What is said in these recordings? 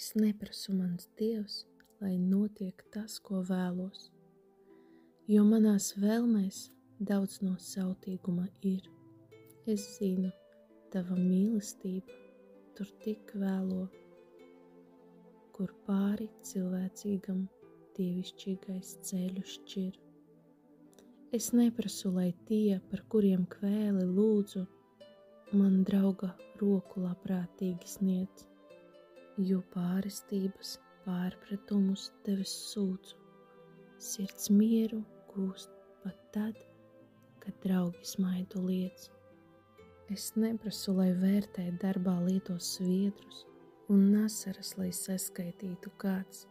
Es neprasu, mans Dievs, lai notiek tas, ko vēlos, jo manās vēlmēs daudz no sautīguma ir. Es zinu, tava mīlestība tur tik vēlo, kur pāri cilvēcīgam dievišķīgais ceļu šķir. Es neprasu, lai tie, par kuriem kvēli lūdzu, man drauga roku labprātīgi sniedz, jo pārestības pārpratumus tevis sūdzu. Sirds mieru gūst pat tad, kad draugi smaidu liec. Es neprasu, lai vērtē darbā lietos sviedrus un asaras, lai saskaitītu kāds.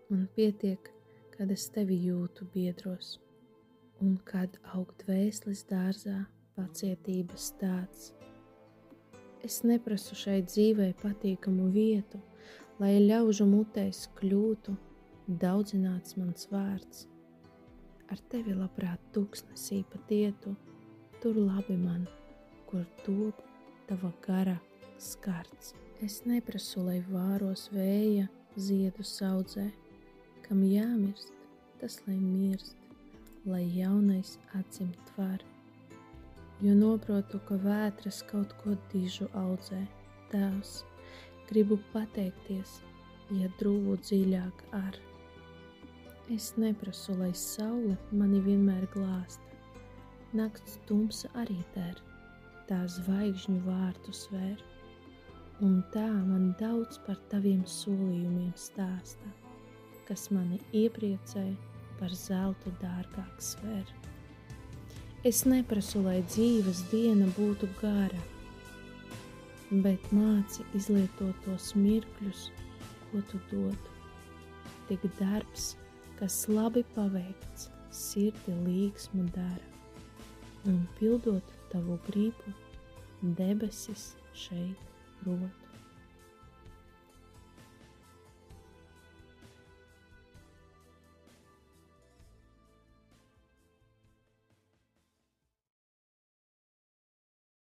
Man pietiek, kad es tevi jūtu biedros, un kad aug dvēseles dārzā pacietības tāds. Es neprasu šai dzīvei patīkamu vietu, lai ļaužu mutēs kļūtu daudzināts mans vārds. Ar tevi labprāt tūkstnesī pat ietu, tur labi man, kur top tava gara skarts. Es neprasu, lai vāros vēja ziedu saudzē, kam jāmirst, tas lai mirst, lai jaunais atdzimt var. Jo noprotu, ka vētras kaut ko dižu audzē. Tēvs, gribu pateikties, ja drūvu dziļāk ar. Es neprasu, lai saule mani vienmēr glāsta. Nakts tumsa arī der, tā zvaigžņu vārtu svēr. Un tā man daudz par taviem solījumiem stāsta, kas mani iepriecē, par zeltu dārgāk svēr. Es neprasu, lai dzīves diena būtu gara, bet māci izlietot tos mirkļus, ko tu dotu. Tik darbs, kas labi paveikts, sirdi līgsmu dara, un pildot tavu gribu, debesis šeit rot.